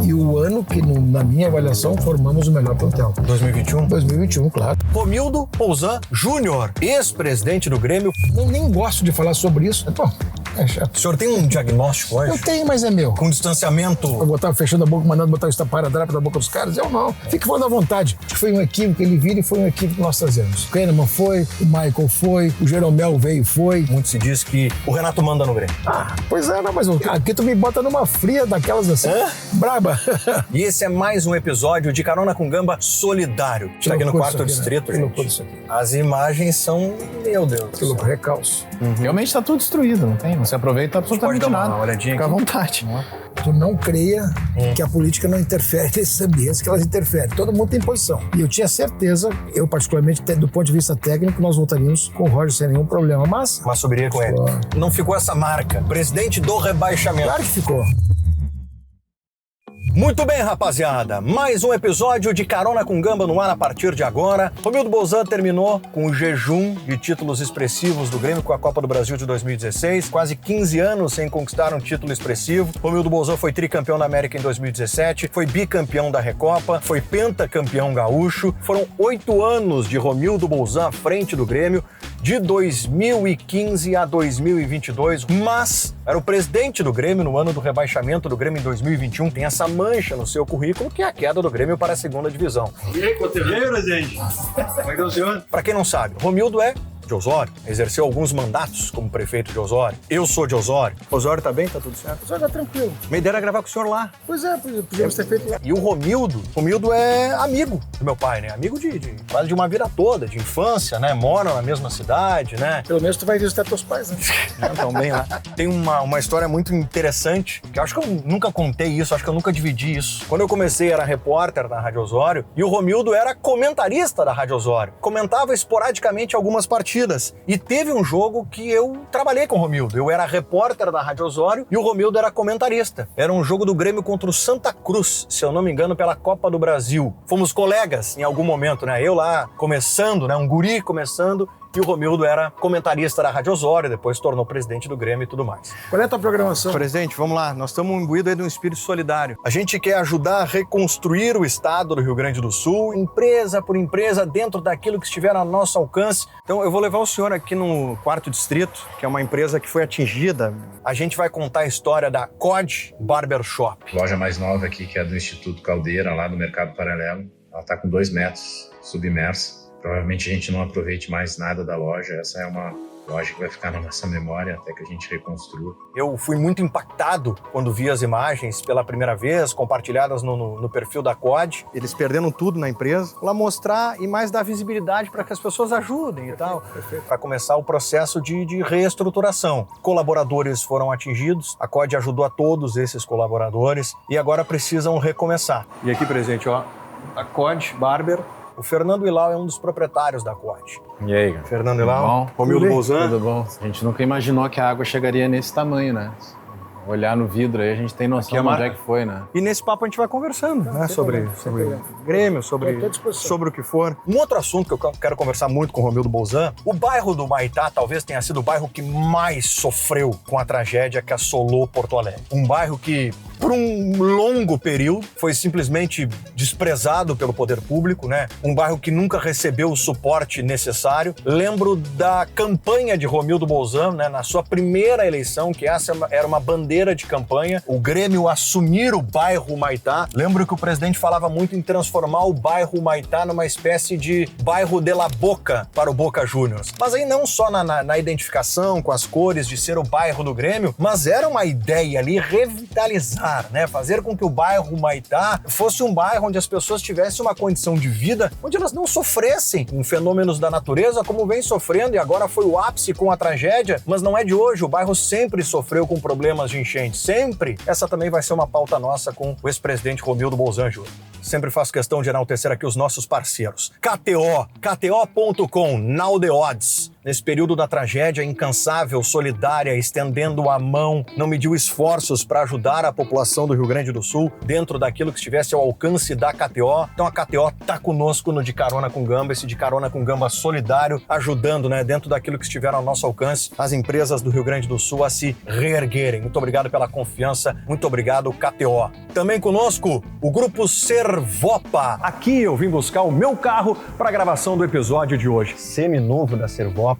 E o ano que, na minha avaliação, formamos o melhor plantel. 2021? 2021, claro. Romildo Bolzan Júnior, ex-presidente do Grêmio. Eu nem gosto de falar sobre isso. Pô, é chato. O senhor tem um diagnóstico hoje? Eu tenho, mas é meu. Com distanciamento? Eu botar fechando a boca, mandando botar o estaparadrapo da boca dos caras? Eu não. Fique falando à vontade. Acho que foi um equívoco que ele vira e foi um equívoco que nós trazemos. O Kahneman foi, o Michael foi, o Jeromel veio e foi. Muito se diz que o Renato manda no Grêmio. Pois é, não, mas aqui tu me bota numa fria daquelas assim. Braba. E esse é mais um episódio de Carona com Gamba solidário. Está aqui no quarto distrito, gente. Que isso aqui. As imagens são, meu Deus. Que louco, recalço. Realmente tá tudo destruído, não tem? Não se aproveita absolutamente Pode dar uma nada. olhadinha Fica à aqui. vontade. Tu não creia que a política não interfere nesses ambientes que elas interferem. Todo mundo tem posição. E eu tinha certeza, eu particularmente, do ponto de vista técnico, nós voltaríamos com o Roger sem nenhum problema. Mas Subiria com ele. Não ficou essa marca. Presidente do rebaixamento. claro que ficou. Muito bem, rapaziada. Mais um episódio de Carona com Gamba no ar a partir de agora. Romildo Bolzan terminou com o jejum de títulos expressivos do Grêmio com a Copa do Brasil de 2016. Quase 15 anos sem conquistar um título expressivo. Romildo Bolzan foi tricampeão da América em 2017, foi bicampeão da Recopa, foi pentacampeão gaúcho. Foram 8 anos de Romildo Bolzan à frente do Grêmio, de 2015 a 2022. Mas era o presidente do Grêmio no ano do rebaixamento do Grêmio em 2021. Tem essa mancha no seu currículo, que é a queda do Grêmio para a segunda divisão. E aí, conselheiro, gente? Como é que é o senhor? Para quem não sabe, Romildo é de Osório, exerceu alguns mandatos como prefeito de Osório. Eu sou de Osório. Osório tá bem? Tá tudo certo? Só tá tranquilo. Minha ideia era gravar com o senhor lá. Pois é, podíamos ter feito lá. E o Romildo é amigo do meu pai, né? Amigo de quase de uma vida toda, de infância, né? Moram na mesma cidade, né? Pelo menos tu vai visitar teus pais, né? Estão bem lá. Tem uma história muito interessante, que eu acho que eu nunca contei isso, acho que eu nunca dividi isso. Quando eu comecei, era repórter da Rádio Osório, e o Romildo era comentarista da Rádio Osório. Comentava esporadicamente algumas partidas. E teve um jogo que eu trabalhei com o Romildo. Eu era repórter da Rádio Osório e o Romildo era comentarista. Era um jogo do Grêmio contra o Santa Cruz, se eu não me engano, pela Copa do Brasil. Fomos colegas em algum momento, né? Eu lá começando, né? Um guri começando. E o Romildo era comentarista da Rádio Osório, depois se tornou presidente do Grêmio e tudo mais. Qual é a tua programação? Presidente, vamos lá. Nós estamos imbuídos aí de um espírito solidário. A gente quer ajudar a reconstruir o estado do Rio Grande do Sul, empresa por empresa, dentro daquilo que estiver ao nosso alcance. Então eu vou levar o senhor aqui no quarto distrito, que é uma empresa que foi atingida. A gente vai contar a história da COD Barbershop. Loja mais nova aqui, que é do Instituto Caldeira, lá do Mercado Paralelo. Ela está com 2 metros, submersa. Provavelmente a gente não aproveite mais nada da loja. Essa é uma loja que vai ficar na nossa memória até que a gente reconstrua. Eu fui muito impactado quando vi as imagens pela primeira vez, compartilhadas no perfil da COD. Eles perdendo tudo na empresa. Lá mostrar e mais dar visibilidade para que as pessoas ajudem e tal. Para começar o processo de reestruturação. Colaboradores foram atingidos. A COD ajudou a todos esses colaboradores e agora precisam recomeçar. E aqui, presente, ó, a COD Barber. O Fernando Ilau é um dos proprietários da COD. E aí, cara? Fernando Ilau, Bom. Romildo Bolzan. Tudo bom? A gente nunca imaginou que a água chegaria nesse tamanho, né? Olhar no vidro aí, a gente tem noção de onde é que foi, né? E nesse papo a gente vai conversando, né? Sobre Grêmio, sobre o que for. Um outro assunto que eu quero conversar muito com o Romildo Bolzan, o bairro do Humaitá talvez tenha sido o bairro que mais sofreu com a tragédia que assolou Porto Alegre. Um bairro que, por um longo período, foi simplesmente desprezado pelo poder público, né? Um bairro que nunca recebeu o suporte necessário. Lembro da campanha de Romildo Bolzan, né? Na sua primeira eleição, que essa era uma bandeira de campanha, o Grêmio assumir o bairro Humaitá. Lembro que o presidente falava muito em transformar o bairro Humaitá numa espécie de bairro de la Boca para o Boca Juniors. Mas aí não só na identificação com as cores de ser o bairro do Grêmio, mas era uma ideia ali revitalizar, né? Fazer com que o bairro Humaitá fosse um bairro onde as pessoas tivessem uma condição de vida, onde elas não sofressem com fenômenos da natureza como vem sofrendo, e agora foi o ápice com a tragédia, mas não é de hoje. O bairro sempre sofreu com problemas de enchente, sempre. Essa também vai ser uma pauta nossa com o ex-presidente Romildo Bolzan Júnior. sempre faço questão de enaltecer aqui os nossos parceiros. KTO.com, Now the Odds. Nesse período da tragédia, incansável, solidária, estendendo a mão, não mediu esforços para ajudar a população do Rio Grande do Sul dentro daquilo que estivesse ao alcance da KTO. Então a KTO tá conosco no De Carona com Gamba, esse De Carona com Gamba solidário, ajudando, né, dentro daquilo que estiver ao nosso alcance, as empresas do Rio Grande do Sul a se reerguerem. Muito obrigado pela confiança, muito obrigado, KTO. Também conosco, o Grupo Servopa. Aqui eu vim buscar o meu carro para a gravação do episódio de hoje. Seminovo da Servopa.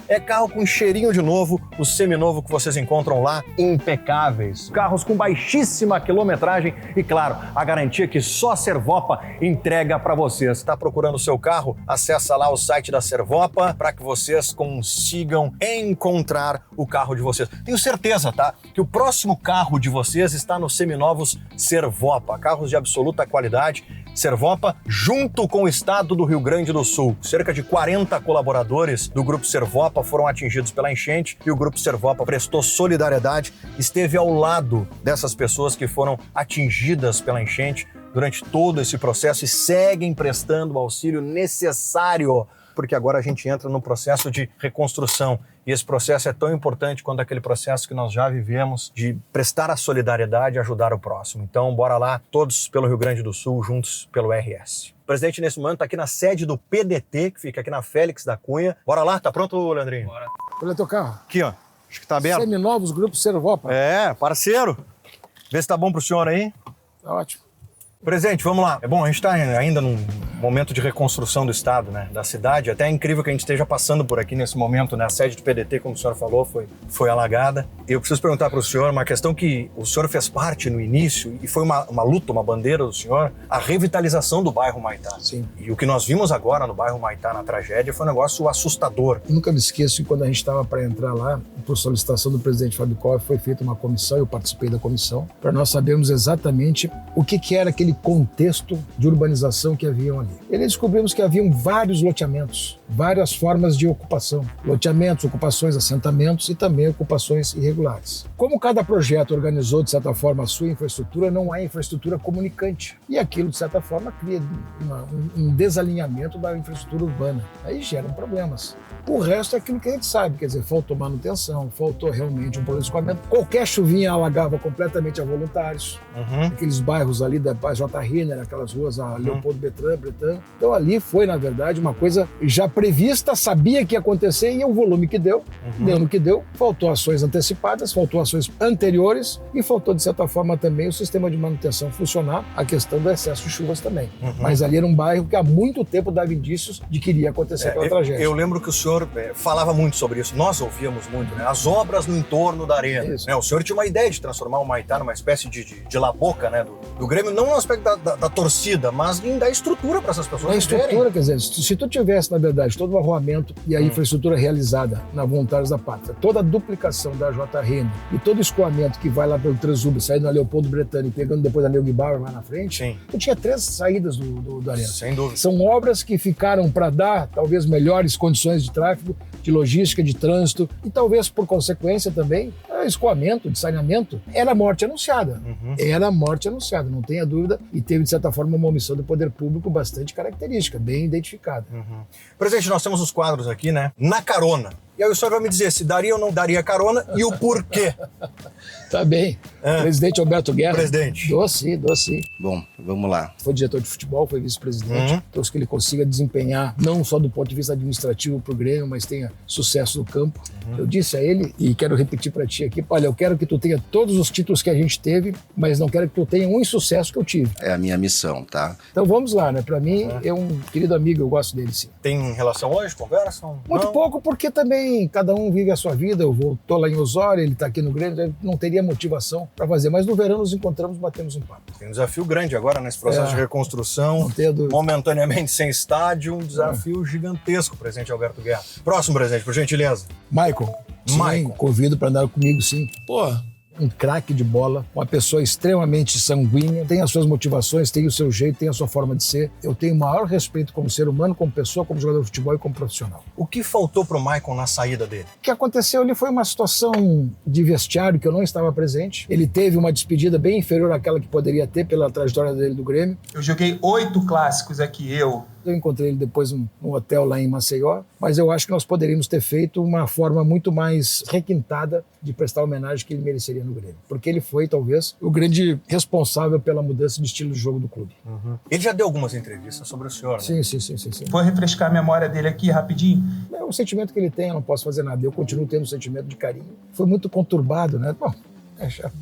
É carro com cheirinho de novo, o seminovo que vocês encontram lá, impecáveis. Carros com baixíssima quilometragem e, claro, a garantia que só a Servopa entrega para vocês. Está procurando o seu carro? Acessa lá o site da Servopa para que vocês consigam encontrar o carro de vocês. Tenho certeza, tá? Que o próximo carro de vocês está nos seminovos Servopa. Carros de absoluta qualidade. Servopa, junto com o estado do Rio Grande do Sul. Cerca de 40 colaboradores do Grupo Servopa foram atingidos pela enchente e o Grupo Servopa prestou solidariedade, esteve ao lado dessas pessoas que foram atingidas pela enchente durante todo esse processo e seguem prestando o auxílio necessário, porque agora a gente entra no processo de reconstrução. E esse processo é tão importante quanto aquele processo que nós já vivemos de prestar a solidariedade e ajudar o próximo. Então, bora lá, todos pelo Rio Grande do Sul, juntos pelo RS. O presidente, nesse momento, está aqui na sede do PDT, que fica aqui na Félix da Cunha. Bora lá? Tá pronto, Leandrinho? Bora. Olha teu carro. Aqui, ó. Acho que tá aberto. Seminovos, Grupo Servopa. É, parceiro. Vê se tá bom pro senhor aí. Tá ótimo. Presidente, vamos lá. É bom, a gente está ainda num momento de reconstrução do estado, né, da cidade. Até é incrível que a gente esteja passando por aqui nesse momento, né? A sede do PDT, como o senhor falou, foi alagada. Eu preciso perguntar para o senhor uma questão que o senhor fez parte no início e foi uma luta, uma bandeira do senhor, a revitalização do bairro Humaitá. Sim. E o que nós vimos agora no bairro Humaitá, na tragédia, foi um negócio assustador. Eu nunca me esqueço que quando a gente estava para entrar lá, por solicitação do presidente Fábio Koff, foi feita uma comissão, eu participei da comissão, para nós sabermos exatamente o que era aquele contexto de urbanização que haviam ali. E descobrimos que haviam vários loteamentos, várias formas de ocupação. Loteamentos, ocupações, assentamentos e também ocupações irregulares. Como cada projeto organizou, de certa forma, a sua infraestrutura, não há infraestrutura comunicante. E aquilo, de certa forma, cria um desalinhamento da infraestrutura urbana. Aí geram problemas. O resto é aquilo que a gente sabe, quer dizer, faltou manutenção, faltou realmente um problema de escoamento. Qualquer chuvinha alagava completamente a voluntários. Aqueles bairros ali da J. Renner, aquelas ruas, a Leopoldo Bretan. Então ali foi, na verdade, uma coisa já prevista, sabia que ia acontecer e o volume que deu, deu no que deu. Faltou ações antecipadas, faltou ações anteriores e faltou, de certa forma, também o sistema de manutenção funcionar, a questão do excesso de chuvas também. Mas ali era um bairro que há muito tempo dava indícios de que iria acontecer aquela tragédia. Eu lembro que o senhor falava muito sobre isso, nós ouvíamos muito, né? As obras no entorno da arena. Né? O senhor tinha uma ideia de transformar o Humaitá numa espécie de laboca, né? do Grêmio, não no aspecto da torcida, mas em dar estrutura para essas pessoas. A estrutura, quer dizer, se tu tivesse, na verdade, todo o arruamento e a infraestrutura realizada na Voluntários da Pátria, toda a duplicação da J. Renner e todo o escoamento que vai lá pelo Transurb, saindo na Leopoldo Bretan e pegando depois a Neugue Bauer lá na frente, tu tinha 3 saídas do arena. Sem dúvida. São obras que ficaram para dar, talvez, melhores condições de tráfego, de logística, de trânsito e talvez, por consequência também, escoamento, de saneamento. Era morte anunciada. Era morte anunciada, não tenha dúvida, e teve, de certa forma, uma omissão do poder público bastante característica, bem identificada. Presidente, nós temos os quadros aqui, né? Na carona. E aí o senhor vai me dizer se daria ou não daria carona e o porquê. Tá bem. Presidente Alberto Guerra. Presidente. Dou sim. Bom, vamos lá. Foi diretor de futebol, foi vice-presidente. Trouxe que ele consiga desempenhar, não só do ponto de vista administrativo para o Grêmio, mas tenha sucesso no campo. Eu disse a ele, e quero repetir para ti aqui, olha, eu quero que tu tenha todos os títulos que a gente teve, mas não quero que tu tenha um insucesso que eu tive. É a minha missão, tá? Então vamos lá, né? Para mim, é um querido amigo, eu gosto dele, sim. Tem relação hoje? Conversam? Muito pouco, porque também cada um vive a sua vida. Eu tô lá em Osório, ele tá aqui no Grêmio, não teria motivação para fazer. Mas no verão nos encontramos, batemos um papo. Tem um desafio grande agora nesse processo de reconstrução, momentaneamente sem estádio, um desafio gigantesco, presidente Alberto Guerra. Próximo, presidente, por gentileza. Michael, convido para andar comigo, sim. Pô, um craque de bola, uma pessoa extremamente sanguínea, tem as suas motivações, tem o seu jeito, tem a sua forma de ser. Eu tenho o maior respeito como ser humano, como pessoa, como jogador de futebol e como profissional. O que faltou pro Maicon na saída dele? O que aconteceu ali foi uma situação de vestiário que eu não estava presente. Ele teve uma despedida bem inferior àquela que poderia ter pela trajetória dele do Grêmio. Eu joguei 8 clássicos aqui, eu encontrei ele depois num hotel lá em Maceió, mas eu acho que nós poderíamos ter feito uma forma muito mais requintada de prestar a homenagem que ele mereceria no Grêmio. Porque ele foi, talvez, o grande responsável pela mudança de estilo de jogo do clube. Ele já deu algumas entrevistas sobre o senhor, né? Sim. Vou refrescar a memória dele aqui rapidinho. É o sentimento que ele tem, eu não posso fazer nada. Eu continuo tendo um sentimento de carinho. Foi muito conturbado, né? Bom,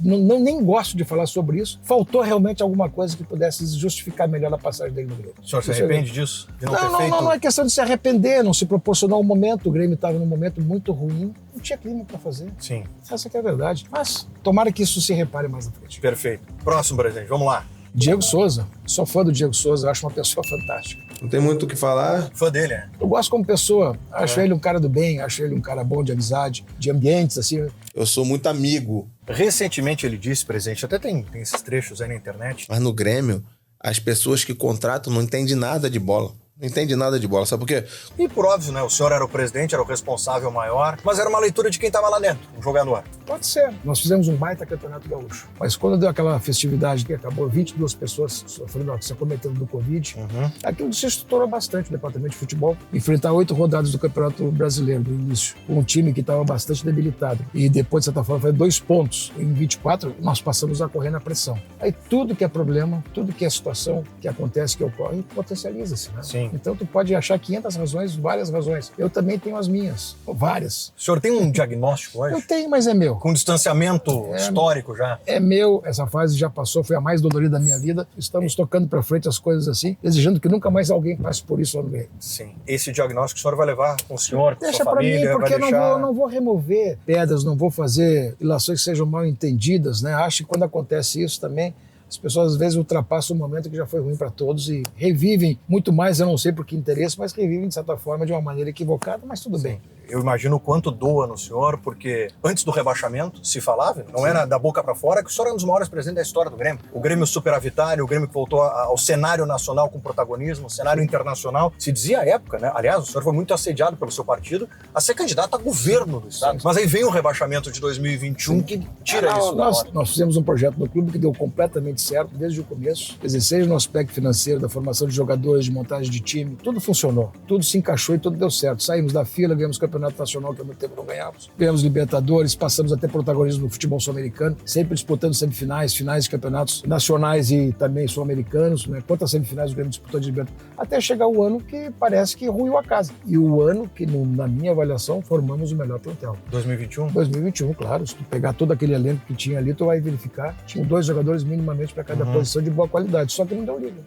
nem gosto de falar sobre isso. Faltou realmente alguma coisa que pudesse justificar melhor a passagem dele no Grêmio. O senhor se arrepende disso? De não ter feito? Não é questão de se arrepender, não se proporcionar um momento. O Grêmio estava num momento muito ruim, não tinha clima para fazer. Sim. Essa que é a verdade. Mas tomara que isso se repare mais na frente. Perfeito. Próximo, presidente, vamos lá. Diego Souza. Sou fã do Diego Souza, acho uma pessoa fantástica. Não tem muito o que falar. Fã dele, né? Eu gosto como pessoa, acho ele um cara do bem, acho ele um cara bom de amizade, de ambientes, assim. Eu sou muito amigo. Recentemente ele disse, presidente, até tem esses trechos aí na internet. Mas no Grêmio, as pessoas que contratam não entendem nada de bola. Não entende nada de bola, sabe por quê? E por óbvio, né? O senhor era o presidente, era o responsável maior, mas era uma leitura de quem estava lá dentro, um jogador. Pode ser. Nós fizemos um baita campeonato gaúcho. Mas quando deu aquela festividade que acabou 22 pessoas sofrendo, se acometendo do Covid, aquilo se estruturou bastante o departamento de futebol. Enfrentar 8 rodadas do Campeonato Brasileiro no início, com um time que estava bastante debilitado. E depois, de certa forma, foi 2 pontos. Em 24, nós passamos a correr na pressão. Aí tudo que é problema, tudo que é situação que acontece, que ocorre, potencializa-se, né? Sim. Então tu pode achar 500 razões, várias razões. Eu também tenho as minhas, várias. O senhor tem um diagnóstico hoje? Eu tenho, mas é meu. Com distanciamento histórico já? É meu, essa fase já passou, foi a mais dolorida da minha vida. Estamos tocando para frente as coisas assim, desejando que nunca mais alguém passe por isso lá no Grêmio. Sim. Esse diagnóstico o senhor vai levar com o senhor, com Deixa sua família? Deixa para mim, porque vai eu não vou remover pedras, não vou fazer ilações que sejam mal entendidas, né? Acho que quando acontece isso também, as pessoas às vezes ultrapassam um momento que já foi ruim para todos e revivem muito mais, eu não sei por que interesse, mas revivem de certa forma de uma maneira equivocada, mas tudo bem. Eu imagino o quanto doa no senhor, porque antes do rebaixamento se falava, não era da boca para fora, que o senhor é um dos maiores presidentes da história do Grêmio. O Grêmio superavitário, o Grêmio que voltou ao cenário nacional com protagonismo, cenário internacional. Se dizia à época, né? Aliás, o senhor foi muito assediado pelo seu partido a ser candidato a governo do estado. Mas aí vem o rebaixamento de 2021 que tira isso da hora. Nós fizemos um projeto no clube que deu completamente certo desde o começo. Quer dizer, seja no aspecto financeiro, da formação de jogadores, de montagem de time, tudo funcionou. Tudo se encaixou e tudo deu certo. Saímos da fila, ganhamos o campeonato nacional que há muito tempo não ganhávamos. Ganhamos Libertadores, passamos até protagonismo no futebol sul-americano, sempre disputando semifinais, finais de campeonatos nacionais e também sul-americanos, né? Quantas semifinais o Grêmio disputou de Libertadores? Até chegar o ano que parece que ruiu a casa. E o ano que, na minha avaliação, formamos o melhor plantel. 2021? 2021, claro. Se tu pegar todo aquele elenco que tinha ali, tu vai verificar. Tinham 2 jogadores minimamente para cada posição de boa qualidade. Só que não deu liga.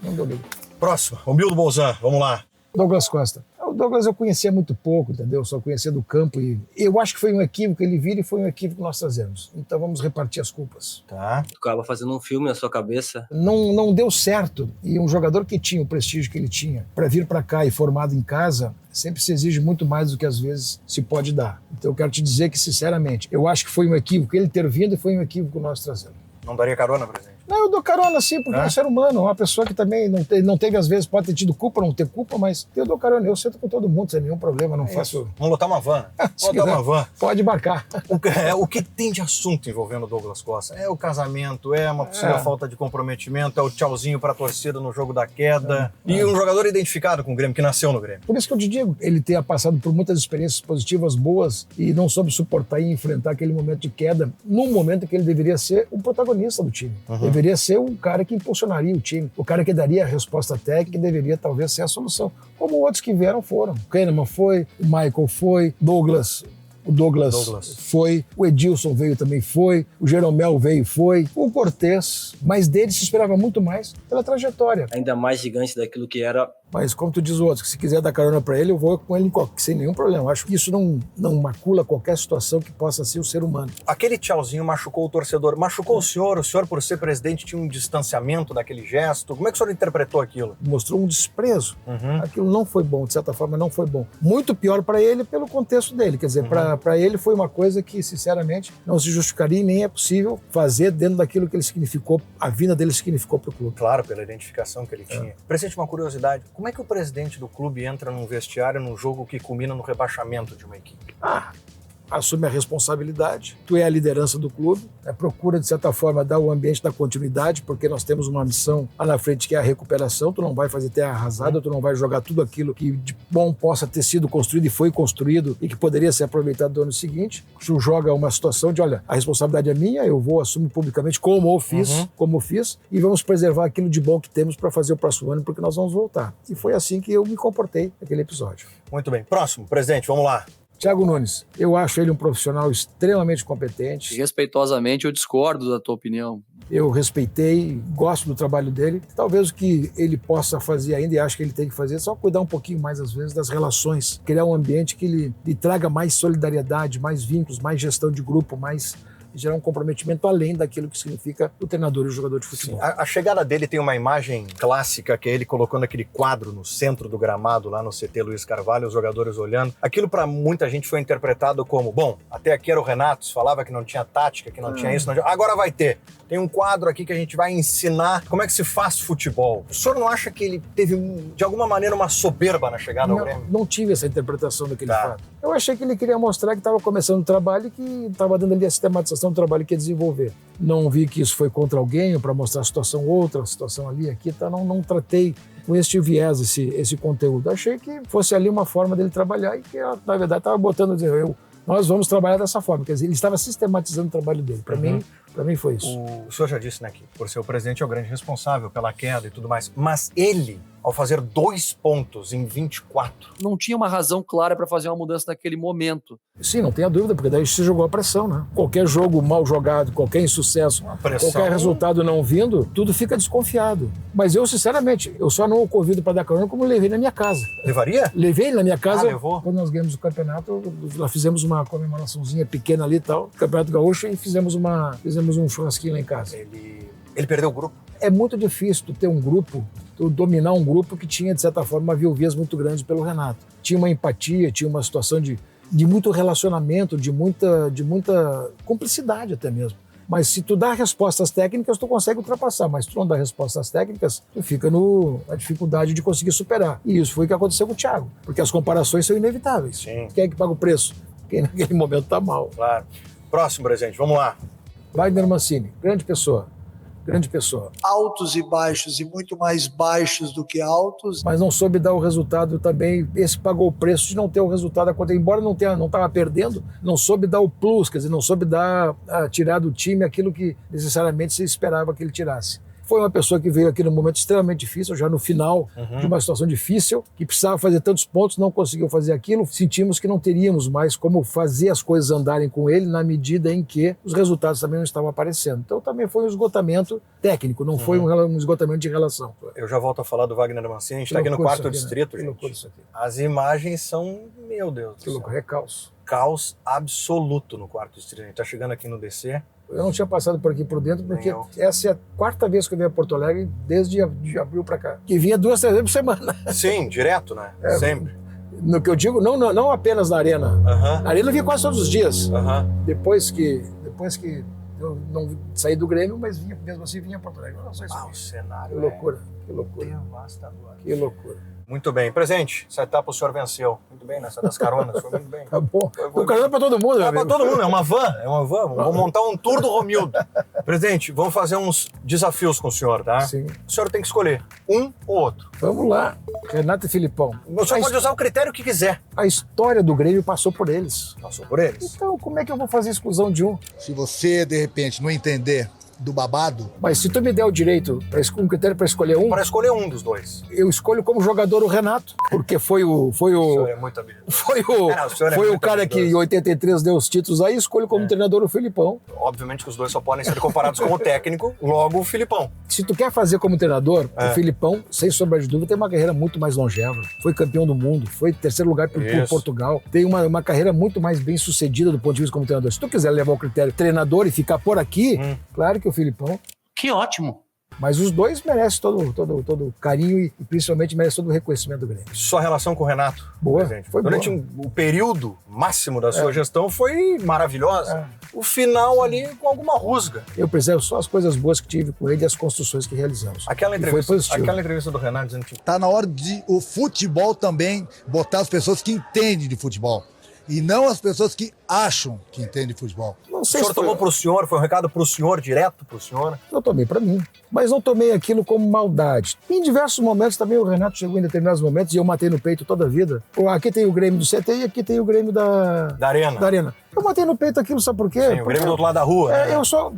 Não deu liga. Próximo, Romildo Bolzan, vamos lá. Douglas Costa. O Douglas eu conhecia muito pouco, entendeu? Só conhecia do campo e eu acho que foi um equívoco ele vir e foi um equívoco que nós trazemos. Então vamos repartir as culpas. Tá. Tu acaba fazendo um filme na sua cabeça. Não deu certo. E um jogador que tinha o prestígio que ele tinha para vir para cá e formado em casa, sempre se exige muito mais do que às vezes se pode dar. Então eu quero te dizer que, sinceramente, eu acho que foi um equívoco ele ter vindo e foi um equívoco nós trazendo. Não daria carona, presidente? Não, eu dou carona sim, porque é um ser humano, uma pessoa que também não teve, às vezes, pode ter tido culpa, não ter culpa, mas eu dou carona, eu sento com todo mundo, sem nenhum problema, não faço... Vamos lotar uma van. Vamos lotar uma van. Pode embarcar. O que tem de assunto envolvendo o Douglas Costa? É o casamento, é uma possível falta de comprometimento, é o tchauzinho pra torcida no jogo da queda. E um jogador identificado com o Grêmio, que nasceu no Grêmio. Por isso que eu te digo, ele ter passado por muitas experiências positivas, boas, e não soube suportar e enfrentar aquele momento de queda, num momento em que ele deveria ser o protagonista do time. Deveria ser o cara que impulsionaria o time, o cara que daria a resposta técnica e deveria talvez ser a solução. Como outros que vieram foram. O Kahneman foi, o Michael foi, o Douglas foi, o Edilson veio também foi, o Jeromel veio foi, o Cortez, mas dele se esperava muito mais pela trajetória. Ainda mais gigante daquilo que era Mas como tu diz o outro, que se quiser dar carona para ele, eu vou com ele sem nenhum problema. Eu acho que isso não macula qualquer situação que possa ser o ser humano. Aquele tchauzinho machucou o torcedor. Machucou o senhor por ser presidente tinha um distanciamento daquele gesto? Como é que o senhor interpretou aquilo? Mostrou um desprezo. Aquilo não foi bom, de certa forma não foi bom. Muito pior para ele pelo contexto dele. Quer dizer, para ele foi uma coisa que, sinceramente, não se justificaria e nem é possível fazer dentro daquilo que ele significou, a vida dele significou para o clube. Claro, pela identificação que ele tinha. Presidente, uma curiosidade. Como é que o presidente do clube entra num vestiário num jogo que culmina no rebaixamento de uma equipe? Assume a responsabilidade, tu é a liderança do clube, procura, de certa forma, dar o ambiente da continuidade, porque nós temos uma missão lá na frente que é a recuperação, tu não vai fazer terra arrasada, tu não vai jogar tudo aquilo que de bom possa ter sido construído e foi construído e que poderia ser aproveitado no ano seguinte. Tu joga uma situação de, olha, a responsabilidade é minha, eu vou assumir publicamente como eu fiz, e vamos preservar aquilo de bom que temos para fazer o próximo ano, porque nós vamos voltar. E foi assim que eu me comportei naquele episódio. Muito bem. Próximo, presidente, vamos lá. Thiago Nunes, eu acho ele um profissional extremamente competente. Respeitosamente, eu discordo da tua opinião. Eu respeitei, gosto do trabalho dele. Talvez o que ele possa fazer ainda, e acho que ele tem que fazer, é só cuidar um pouquinho mais, às vezes, das relações. Criar um ambiente que lhe traga mais solidariedade, mais vínculos, mais gestão de grupo, mais... gerar um comprometimento além daquilo que significa o treinador e o jogador de futebol. A chegada dele tem uma imagem clássica que é ele colocando aquele quadro no centro do gramado, lá no CT Luiz Carvalho, os jogadores olhando. Aquilo para muita gente foi interpretado como, bom, até aqui era o Renato, falava que não tinha tática, que não tinha isso, agora vai ter. Tem um quadro aqui que a gente vai ensinar como é que se faz futebol. O senhor não acha que ele teve, de alguma maneira, uma soberba na chegada ao Grêmio? Não tive essa interpretação daquele fato. Eu achei que ele queria mostrar que estava começando o trabalho e que estava dando ali a sistematização do trabalho que ia desenvolver. Não vi que isso foi contra alguém, para mostrar a situação outra, a situação ali, aqui, tá? Não tratei com este viés esse conteúdo. Achei que fosse ali uma forma dele trabalhar e que, na verdade, estava botando, nós vamos trabalhar dessa forma. Quer dizer, ele estava sistematizando o trabalho dele. Para mim foi isso. O senhor já disse, né, que por ser o presidente é o grande responsável pela queda e tudo mais, mas ele, ao fazer 2 pontos em 24... Não tinha uma razão clara para fazer uma mudança naquele momento. Sim, não tenha dúvida, porque daí se jogou a pressão, né? Qualquer jogo mal jogado, qualquer insucesso, qualquer resultado não vindo, tudo fica desconfiado. Mas eu, sinceramente, eu só não o convido para dar carona como levei na minha casa. Levaria? Levei ele na minha casa. Levou? Quando nós ganhamos o campeonato, lá fizemos uma comemoraçãozinha pequena ali e tal, Campeonato Gaúcho, e fizemos um churrasquinho lá em casa. Ele perdeu o grupo? É muito difícil tu ter um grupo, tu dominar um grupo que tinha, de certa forma, uma viuvez muito grande pelo Renato. Tinha uma empatia, tinha uma situação de muito relacionamento, de muita cumplicidade até mesmo. Mas se tu dá respostas técnicas, tu consegue ultrapassar. Mas se tu não dá respostas técnicas, tu fica na dificuldade de conseguir superar. E isso foi o que aconteceu com o Thiago. Porque as comparações são inevitáveis. Sim. Quem é que paga o preço? Quem naquele momento tá mal. Claro. Próximo, presidente, vamos lá. Wagner Mancini, grande pessoa. Altos e baixos, e muito mais baixos do que altos. Mas não soube dar o resultado também. Esse pagou o preço de não ter o resultado acontecer. Embora não estava perdendo, não soube dar o plus, quer dizer, não soube tirar do time aquilo que necessariamente se esperava que ele tirasse. Foi uma pessoa que veio aqui num momento extremamente difícil, já no final de uma situação difícil, que precisava fazer tantos pontos, não conseguiu fazer aquilo. Sentimos que não teríamos mais como fazer as coisas andarem com ele na medida em que os resultados também não estavam aparecendo. Então também foi um esgotamento técnico, não foi um esgotamento de relação. Eu já volto a falar do Wagner Mancini, a gente está aqui no 4º distrito, gente. Isso aqui. As imagens são, meu Deus do céu. Que loucura, é caos. Caos absoluto no 4º distrito. A gente está chegando aqui no DC. Eu não tinha passado por aqui por dentro, porque essa é a 4ª vez que eu venho a Porto Alegre, desde abril para cá. Que vinha 2, 3 vezes por semana. Sim, direto, né? Sempre. No que eu digo, não apenas na Arena. Na Arena eu vinha quase todos os dias. Depois que eu não saí do Grêmio, mas mesmo assim vinha a Porto Alegre. Não sei o cenário. Que loucura. Que loucura. Muito bem. Presidente, essa etapa o senhor venceu. Muito bem, nessa das caronas, foi muito bem. Tá bom. O carona é pra todo mundo, né? É pra todo mundo, é uma van. Vamos montar um tour do Romildo. Presidente, vamos fazer uns desafios com o senhor, tá? Sim. O senhor tem que escolher um ou outro. Vamos lá. Renato e Filipão. O senhor pode usar o critério que quiser. A história do Grêmio passou por eles. Passou por eles? Então, como é que eu vou fazer exclusão de um? Se você, de repente, não entender do babado. Mas se tu me der o direito, um critério para escolher um... Para escolher um dos dois. Eu escolho como jogador o Renato, porque foi o senhor é muito habilidoso. Foi o cara que em 83 deu os títulos aí, escolho como treinador o Filipão. Obviamente que os dois só podem ser comparados como técnico, logo o Filipão. Se tu quer fazer como treinador, o Filipão, sem sombra de dúvida, tem uma carreira muito mais longeva. Foi campeão do mundo, foi terceiro lugar por Portugal. Tem uma carreira muito mais bem sucedida do ponto de vista como treinador. Se tu quiser levar o critério treinador e ficar por aqui, claro que o Filipão... Que ótimo! Mas os dois merecem todo carinho e principalmente merecem todo o reconhecimento do Grêmio. Sua relação com o Renato? Boa, foi durante boa. O período máximo da sua gestão foi maravilhosa. O final ali com alguma rusga. Eu preservo só as coisas boas que tive com ele e as construções que realizamos. Aquela entrevista do Renato dizendo que... Tá na hora de o futebol também botar as pessoas que entendem de futebol. E não as pessoas que acham que entendem de futebol. Não sei o senhor tomou pro senhor, foi um recado pro senhor, direto pro senhor? Eu tomei pra mim, mas não tomei aquilo como maldade. Em diversos momentos também o Renato chegou em determinados momentos e eu matei no peito toda a vida. Aqui tem o Grêmio do CT e aqui tem o Grêmio da Arena. Eu matei no peito aquilo, sabe por quê? Sim, o Grêmio do outro lado da rua.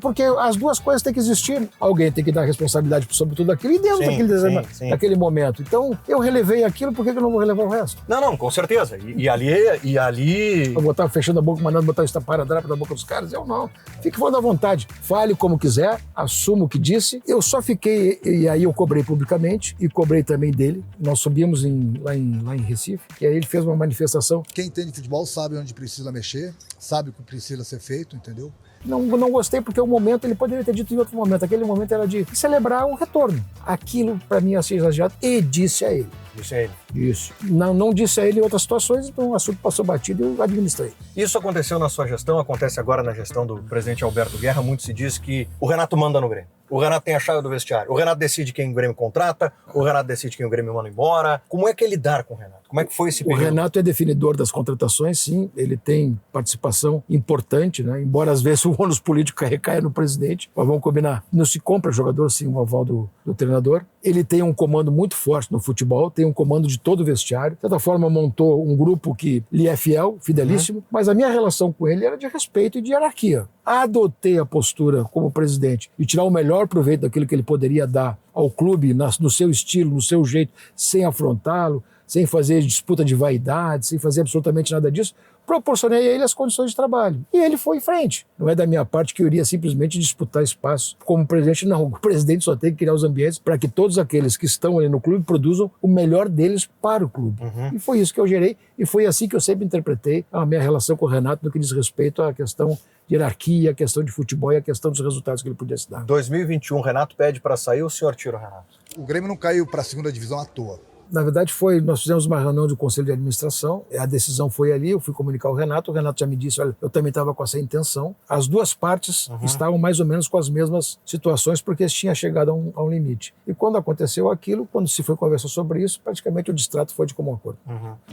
Porque as duas coisas têm que existir. Alguém tem que dar responsabilidade sobre tudo aquilo e dentro daquele momento. Então, eu relevei aquilo, por que eu não vou relevar o resto? Não, com certeza. E ali... Eu botar fechando a boca, mandando botar o esparadrapo na boca dos caras, eu não. Fique falando à vontade. Fale como quiser, assuma o que disse. Eu só fiquei, e aí eu cobrei publicamente, e cobrei também dele. Nós subimos lá em Recife, e aí ele fez uma manifestação. Quem entende de futebol sabe onde precisa mexer, sabe o que precisa ser feito, entendeu? Não gostei porque o momento, ele poderia ter dito em outro momento. Aquele momento era de celebrar o retorno. Aquilo, para mim, ia ser exagerado, e disse a ele. Disse a ele? Isso. Não disse a ele em outras situações, então o assunto passou batido e eu administrei. Isso aconteceu na sua gestão, acontece agora na gestão do presidente Alberto Guerra. Muito se diz que o Renato manda no Grêmio. O Renato tem a chave do vestiário. O Renato decide quem o Grêmio contrata, o Renato decide quem o Grêmio manda embora. Como é que é lidar com o Renato? Como é que foi esse período? O Renato é definidor das contratações, sim. Ele tem participação importante, né? Embora às vezes o ônus político recaia no presidente. Mas vamos combinar. Não se compra jogador sem o aval do treinador. Ele tem um comando muito forte no futebol, tem um comando de todo o vestiário. De certa forma, montou um grupo que lhe é fiel, fidelíssimo. Mas a minha relação com ele era de respeito e de hierarquia. Adotei a postura como presidente de tirar o melhor proveito daquilo que ele poderia dar ao clube, no seu estilo, no seu jeito, sem afrontá-lo, sem fazer disputa de vaidade, sem fazer absolutamente nada disso. Proporcionei a ele as condições de trabalho. E ele foi em frente. Não é da minha parte que eu iria simplesmente disputar espaço. Como presidente, não. O presidente só tem que criar os ambientes para que todos aqueles que estão ali no clube produzam o melhor deles para o clube. E foi isso que eu gerei e foi assim que eu sempre interpretei a minha relação com o Renato no que diz respeito à questão de hierarquia, a questão de futebol e a questão dos resultados que ele pudesse dar. 2021, Renato pede para sair, o senhor tira o Renato? O Grêmio não caiu para a segunda divisão à toa. Na verdade, nós fizemos uma reunião do Conselho de Administração, a decisão foi ali, eu fui comunicar ao Renato, o Renato já me disse, olha, eu também estava com essa intenção. As duas partes estavam mais ou menos com as mesmas situações, porque tinha chegado a um limite. E quando aconteceu aquilo, quando se foi conversar sobre isso, praticamente o distrato foi de comum acordo.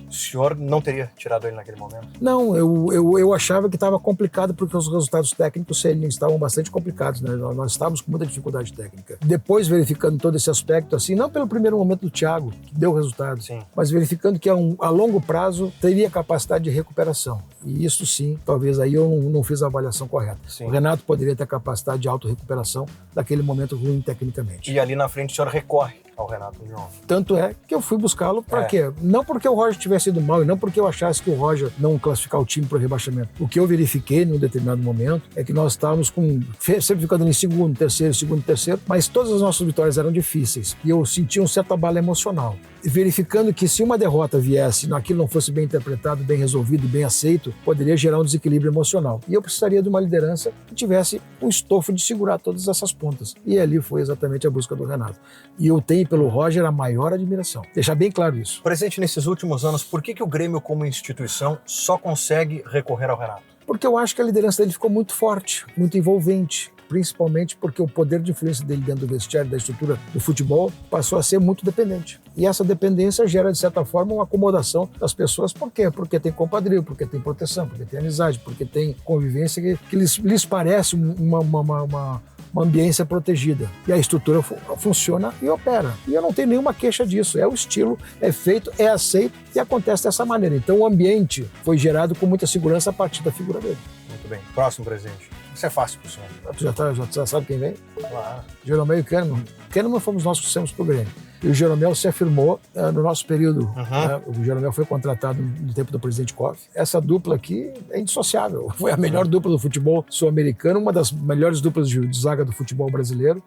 O senhor não teria tirado ele naquele momento? Não, eu achava que estava complicado, porque os resultados técnicos estavam bastante complicados, né? Nós estávamos com muita dificuldade técnica. Depois, verificando todo esse aspecto, assim, não pelo primeiro momento do Thiago, que deu resultado, mas verificando que a longo prazo teria capacidade de recuperação. E isso sim, talvez aí eu não fiz a avaliação correta. O Renato poderia ter capacidade de autorrecuperação daquele momento ruim tecnicamente. E ali na frente o senhor recorre ao Renato de novo. Tanto é que eu fui buscá-lo para quê? Não porque o Roger tivesse ido mal e não porque eu achasse que o Roger não classificar o time para o rebaixamento. O que eu verifiquei num determinado momento é que nós estávamos sempre ficando em segundo, terceiro, mas todas as nossas vitórias eram difíceis e eu sentia um certo abalo emocional. E verificando que se uma derrota viesse, aquilo não fosse bem interpretado, bem resolvido, bem aceito, poderia gerar um desequilíbrio emocional. E eu precisaria de uma liderança que tivesse um estofo de segurar todas essas pontas. E ali foi exatamente a busca do Renato. E eu tenho pelo Roger a maior admiração. Deixar bem claro isso. Presidente, nesses últimos anos, por que o Grêmio como instituição só consegue recorrer ao Renato? Porque eu acho que a liderança dele ficou muito forte, muito envolvente. Principalmente porque o poder de influência dele dentro do vestiário, da estrutura do futebol, passou a ser muito dependente. E essa dependência gera, de certa forma, uma acomodação das pessoas. Por quê? Porque tem compadrio, porque tem proteção, porque tem amizade, porque tem convivência que lhes parece uma ambiência protegida. E a estrutura funciona e opera. E eu não tenho nenhuma queixa disso. É o estilo, é feito, é aceito e acontece dessa maneira. Então o ambiente foi gerado com muita segurança a partir da figura dele. Muito bem. Próximo, presidente. Isso é fácil pro senhor. Tu já sabe quem vem? Claro. Jeromel e Kahneman. Kahneman fomos nós que fizemos pro Grêmio. E o Jeromel se afirmou no nosso período. Né? O Jeromel foi contratado no tempo do presidente Koff. Essa dupla aqui é indissociável. Foi a melhor dupla do futebol sul-americano, uma das melhores duplas de zaga do futebol brasileiro,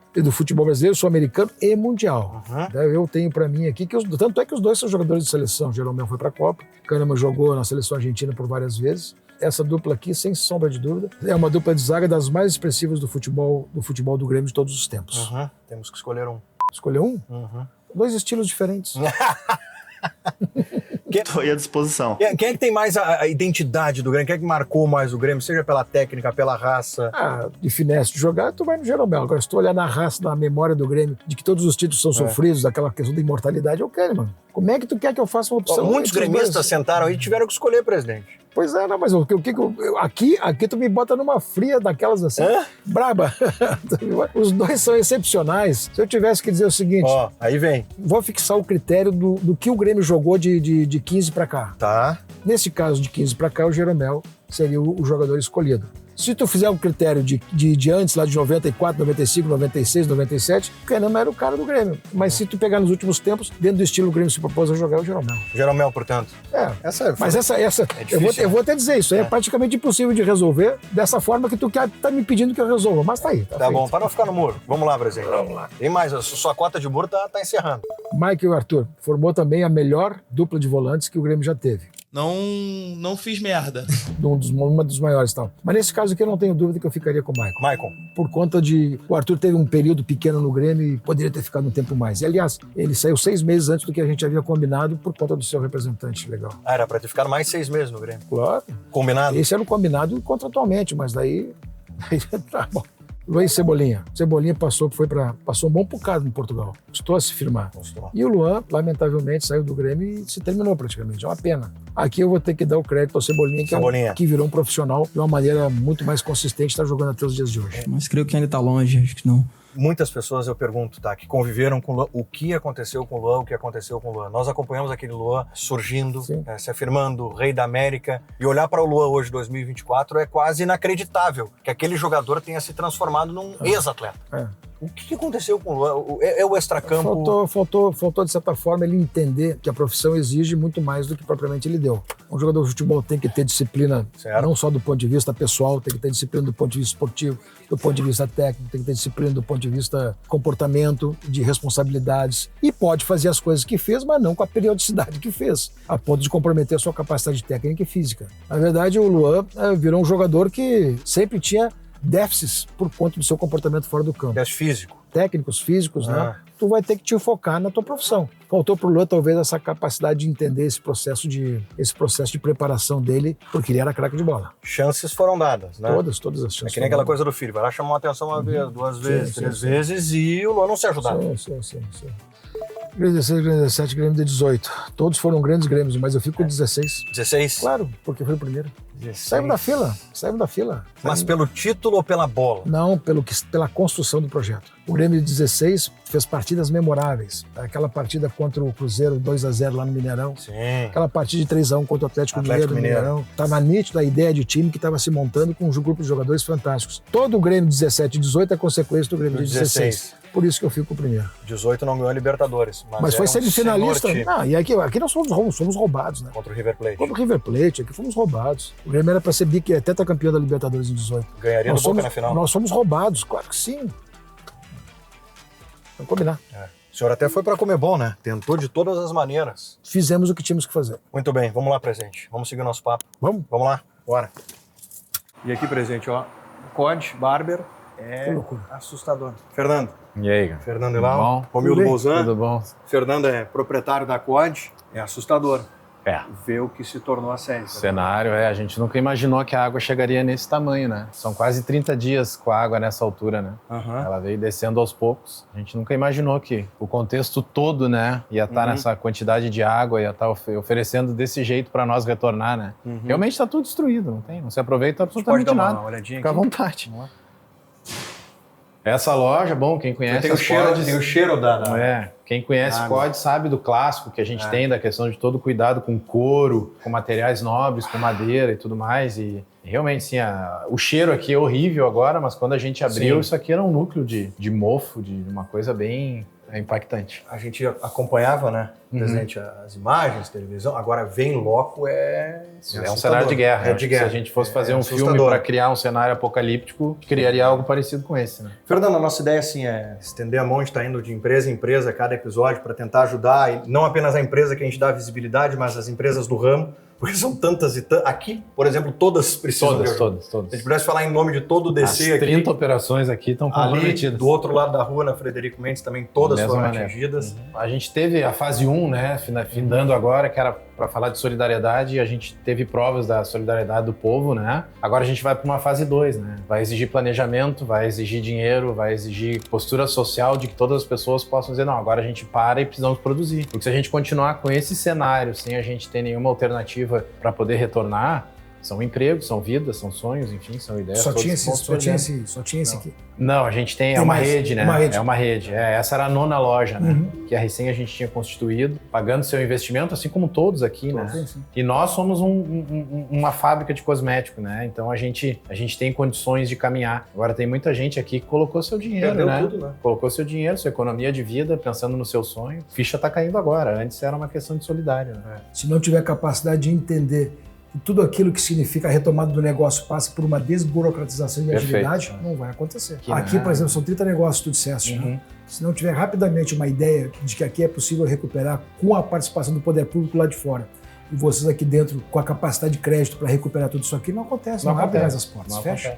sul-americano e mundial. Eu tenho para mim aqui, tanto é que os dois são jogadores de seleção. Jeromel foi para a Copa, Kahneman jogou na seleção argentina por várias vezes. Essa dupla aqui, sem sombra de dúvida, é uma dupla de zaga das mais expressivas do futebol do Grêmio de todos os tempos. Temos que escolher um. Escolher um? Dois estilos diferentes. Estou à disposição. Quem é que tem mais a identidade do Grêmio? Quem é que marcou mais o Grêmio? Seja pela técnica, pela raça? De finesse de jogar, tu vai no Jeromel. Agora, se tu olhar na raça, na memória do Grêmio, de que todos os títulos são sofridos, daquela questão da imortalidade, eu quero, mano. Como é que tu quer que eu faça uma opção? Muitos gremistas sentaram aí e tiveram que escolher, presidente. Pois é, não, mas aqui tu me bota numa fria daquelas assim, braba. Os dois são excepcionais. Se eu tivesse que dizer o seguinte... aí vem. Vou fixar o critério do que o Grêmio jogou de 15 pra cá. Tá. Nesse caso, de 15 pra cá, o Jeromel seria o jogador escolhido. Se tu fizer um critério de antes, lá de 94, 95, 96, 97, o Kahneman era o cara do Grêmio. Mas se tu pegar nos últimos tempos, dentro do estilo o Grêmio se propôs a jogar, é o Jeromel. Jeromel, portanto. Mas essa eu vou até dizer, isso é praticamente impossível de resolver dessa forma que tu tá me pedindo que eu resolva. Mas tá aí. Tá bom, para não ficar no muro. Vamos lá, presidente. Vamos lá. Tem mais, a sua cota de muro tá encerrando. Mike e o Arthur formou também a melhor dupla de volantes que o Grêmio já teve. Não fiz merda. Uma dos maiores, tal. Mas nesse caso aqui eu não tenho dúvida que eu ficaria com o Maicon. Maicon. Por conta de... O Arthur teve um período pequeno no Grêmio e poderia ter ficado um tempo mais. E, aliás, ele saiu 6 meses antes do que a gente havia combinado por conta do seu representante legal. Era pra ter ficado mais 6 meses no Grêmio. Claro. Combinado? Esse era o combinado contratualmente, mas daí... tá bom. Luan e Cebolinha. Cebolinha passou um bom bocado em Portugal. Custou a se firmar. E o Luan, lamentavelmente, saiu do Grêmio e se terminou praticamente. É uma pena. Aqui eu vou ter que dar o crédito ao Cebolinha, que virou um profissional de uma maneira muito mais consistente, está jogando até os dias de hoje. Mas creio que ainda está longe, acho que não. Muitas pessoas, eu pergunto, que conviveram com o Luan, o que aconteceu com o Luan, Nós acompanhamos aquele Luan surgindo, se afirmando rei da América, e olhar para o Luan hoje, 2024, é quase inacreditável que aquele jogador tenha se transformado num ex-atleta. O que aconteceu com o Luan? É o extracampo? Faltou, de certa forma, ele entender que a profissão exige muito mais do que propriamente ele deu. Um jogador de futebol tem que ter disciplina, não só do ponto de vista pessoal, tem que ter disciplina do ponto de vista esportivo, do ponto de vista técnico, tem que ter disciplina do ponto de vista comportamento, de responsabilidades. E pode fazer as coisas que fez, mas não com a periodicidade que fez, a ponto de comprometer a sua capacidade técnica e física. Na verdade, o Luan virou um jogador que sempre tinha déficits por conta do seu comportamento fora do campo. Déficit físico. Técnicos, físicos, né? Tu vai ter que te focar na tua profissão. Faltou pro Luan, talvez, essa capacidade de entender esse processo de preparação dele, porque ele era craque de bola. Chances foram dadas, né? Todas as chances. É que nem aquela coisa do filho, vai lá chamar a atenção uma vez, 2 vezes, 3 vezes, e o Luan não se ajudava. Sim. Grêmio 16, Grêmio 17, Grêmio de 18. Todos foram grandes Grêmios, mas eu fico com 16. 16? Claro, porque foi o primeiro. 16. Saímos da fila. Mas pelo título ou pela bola? Não, pela construção do projeto. O Grêmio de 16 fez partidas memoráveis. Aquela partida contra o Cruzeiro, 2-0 lá no Mineirão. Sim. Aquela partida de 3-1 contra o Atlético Mineiro no Mineirão. Estava nítido a ideia de time que estava se montando com um grupo de jogadores fantásticos. Todo o Grêmio de 17 e 18 é consequência do Grêmio de 16. Por isso que eu fico com o primeiro. 18 não ganhou a Libertadores. Mas foi semifinalista. E aqui nós somos roubados, né? Contra o River Plate. Contra o River Plate, aqui fomos roubados. O Grêmio era para ser tetracampeão da Libertadores em 18. Ganharia do Boca na final. Nós somos roubados, claro que sim. Vamos combinar. O senhor até foi para comer bom, né? Tentou de todas as maneiras. Fizemos o que tínhamos que fazer. Muito bem, vamos lá, presidente. Vamos seguir o nosso papo. Vamos lá, bora. E aqui, presidente, ó, COD Barber é assustador. Fernando. E aí, cara? Fernando Elau, Romildo Bolzan. Tudo bom? Fernando é proprietário da COD. É assustador. É. Ver o que se tornou a série. O cenário, a gente nunca imaginou que a água chegaria nesse tamanho, né? São quase 30 dias com a água nessa altura, né? Ela veio descendo aos poucos. A gente nunca imaginou que o contexto todo, né, ia estar nessa quantidade de água, ia estar oferecendo desse jeito para nós retornar, né? Realmente está tudo destruído, não se aproveita absolutamente nada. Pode dar uma olhadinha Fica aqui? à vontade. Essa loja, bom, quem conhece tem o cheiro da... Quem conhece COD sabe do clássico que a gente tem, da questão de todo cuidado com couro, com materiais nobres, com madeira e tudo mais. E Realmente, sim, o cheiro aqui é horrível agora, mas quando a gente abriu, Sim. isso aqui era um núcleo de mofo, de uma coisa bem impactante. A gente acompanhava, né, presente as imagens, televisão, agora vem loco É um cenário de guerra. É de guerra. Se a gente fosse fazer um filme assustador. para criar um cenário apocalíptico, criaria algo parecido com esse, né? Fernando, a nossa ideia assim é estender a mão, a gente está indo de empresa em empresa cada episódio para tentar ajudar, e não apenas a empresa que a gente dá visibilidade, mas as empresas do ramo, porque são tantas e tantas. Aqui, por exemplo, todas precisam de ajuda. Todas. Se a gente pudesse falar em nome de todo o DC As 30 aqui, operações aqui estão ali comprometidas. do outro lado da rua, na Frederico Mendes, também todas Mesma foram maneira. atingidas. A gente teve a fase 1, né, findando agora, que era para falar de solidariedade, e a gente teve provas da solidariedade do povo, né? Agora a gente vai para uma fase 2, né? Vai exigir planejamento, vai exigir dinheiro, vai exigir postura social de que todas as pessoas possam dizer, não, agora a gente para e precisamos produzir. Porque se a gente continuar com esse cenário, sem a gente ter nenhuma alternativa para poder retornar, são empregos, são vidas, são sonhos, enfim, são ideias. Só tinha esse aqui. Não, a gente tem, Tem uma mais, rede, né? uma rede. É uma rede. Essa era a 9ª loja, né? Que a recém a gente tinha constituído, pagando seu investimento, assim como todos aqui, né? Sim. E nós somos uma fábrica de cosmético, né? Então a gente tem condições de caminhar. Agora tem muita gente aqui que colocou seu dinheiro, Perdeu né? tudo, né? Colocou seu dinheiro, sua economia de vida, pensando no seu sonho. Ficha tá caindo agora. Antes era uma questão de solidário, né? Se não tiver capacidade de entender que tudo aquilo que significa a retomada do negócio passa por uma desburocratização de atividade, não vai acontecer. Aqui, por exemplo, são 30 negócios, tu disseste, né? Se não tiver rapidamente uma ideia de que aqui é possível recuperar com a participação do poder público lá de fora, e vocês aqui dentro com a capacidade de crédito para recuperar tudo isso aqui, não acontece, não abre mais as portas, fecha.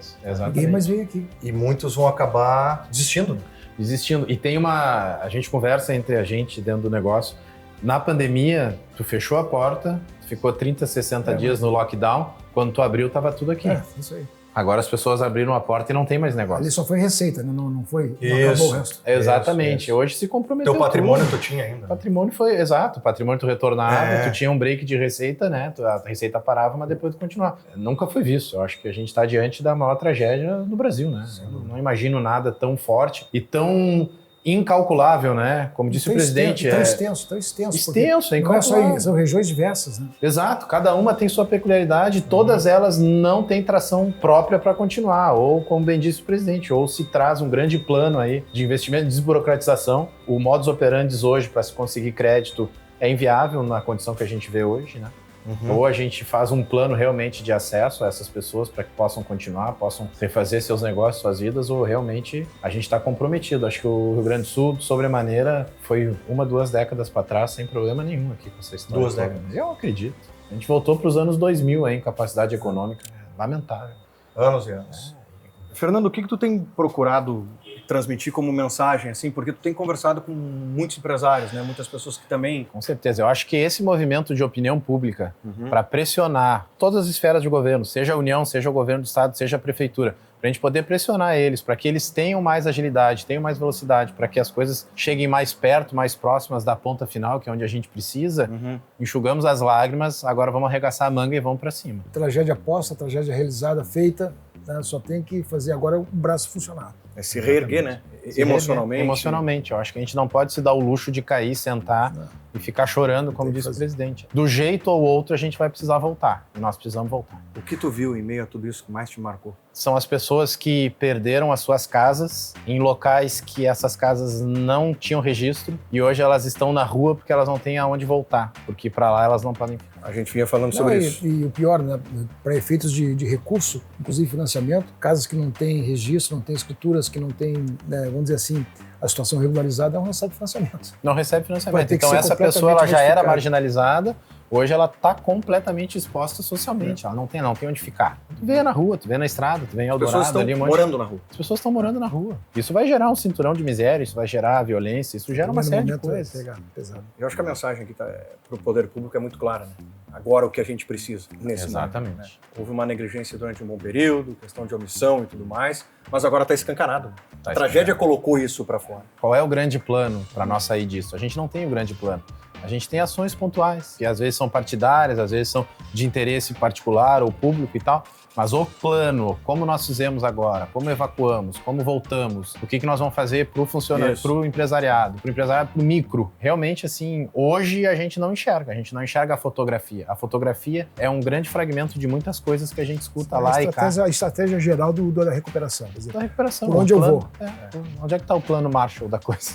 Ninguém mais vem aqui. E muitos vão acabar desistindo. E tem a gente conversa entre a gente dentro do negócio. Na pandemia, tu fechou a porta, ficou 30, 60 dias no lockdown. Quando tu abriu, tava tudo aqui. Isso aí. Agora as pessoas abriram a porta e não tem mais negócio. Ali só foi receita, né? Não foi, Isso. não acabou o resto. Exatamente. Isso. Hoje se comprometeu. Teu patrimônio tudo. tu tinha ainda. O patrimônio foi, exato. O patrimônio tu retornava, tu tinha um break de receita, né? A receita parava, mas depois tu continuava. Nunca foi visto. Eu acho que a gente está diante da maior tragédia do Brasil, né? Eu não imagino nada tão forte e tão incalculável, né? Como disse o presidente. Tão extenso. Extenso, não é só isso, são regiões diversas, né? Exato, cada uma tem sua peculiaridade, todas elas não têm tração própria para continuar, ou como bem disse o presidente, ou se traz um grande plano aí de investimento, de desburocratização. O modus operandi hoje para se conseguir crédito é inviável na condição que a gente vê hoje, né? Ou a gente faz um plano realmente de acesso a essas pessoas para que possam continuar, possam refazer seus negócios, suas vidas, ou realmente a gente está comprometido. Acho que o Rio Grande do Sul, de sobremaneira, foi 1, 2 décadas para trás, sem problema nenhum aqui com essa história. 2 décadas. Eu acredito. A gente voltou para os anos 2000 aí, em capacidade econômica. Lamentável. Anos e anos. Fernando, o que tu tem procurado transmitir como mensagem, assim, porque tu tem conversado com muitos empresários, né? Muitas pessoas que também... Com certeza. Eu acho que esse movimento de opinião pública para pressionar todas as esferas de governo, seja a União, seja o governo do Estado, seja a Prefeitura, para a gente poder pressionar eles, para que eles tenham mais agilidade, tenham mais velocidade, para que as coisas cheguem mais perto, mais próximas da ponta final, que é onde a gente precisa, enxugamos as lágrimas, agora vamos arregaçar a manga e vamos para cima. Tragédia posta, tragédia realizada, feita, né? Só tem que fazer agora o braço funcionar. É se reerguer, né? Emocionalmente. Emocionalmente. Eu acho que a gente não pode se dar o luxo de cair, sentar e ficar chorando, como disse o presidente. Do jeito ou outro, a gente vai precisar voltar. E nós precisamos voltar. O que tu viu em meio a tudo isso que mais te marcou? São as pessoas que perderam as suas casas em locais que essas casas não tinham registro e hoje elas estão na rua porque elas não têm aonde voltar, porque para lá elas não podem ficar. A gente vinha falando sobre isso. E o pior, né, para efeitos de recurso, inclusive financiamento, casas que não têm registro, não têm escrituras, que não têm, né, vamos dizer assim, a situação regularizada, não recebe financiamento. Não recebe financiamento. Então essa pessoa ela já era marginalizada, hoje ela está completamente exposta socialmente. Ela não tem onde ficar. Tu vê na rua, tu vê na estrada, tu vê em Eldorado. As pessoas estão morando na rua. As pessoas estão morando na rua. Isso vai gerar um cinturão de miséria, isso vai gerar violência, isso gera uma série de coisas. Eu acho que a mensagem aqui para o poder público é muito clara, né? Agora o que a gente precisa nesse Exatamente. momento, né? Houve uma negligência durante um bom período, questão de omissão e tudo mais, mas agora está escancarado. A tragédia colocou isso para fora. Qual é o grande plano para nós sair disso? A gente não tem o grande plano. A gente tem ações pontuais, que às vezes são partidárias, às vezes são de interesse particular ou público e tal, Mas o plano, como nós fizemos agora, como evacuamos, como voltamos, o que nós vamos fazer para o funcionário, para o empresariado, para o micro. Realmente, assim, hoje a gente não enxerga a fotografia. A fotografia é um grande fragmento de muitas coisas que a gente escuta lá e cá. A estratégia geral da recuperação. Quer dizer, da recuperação. Por onde eu vou. Onde é que está o plano Marshall da coisa?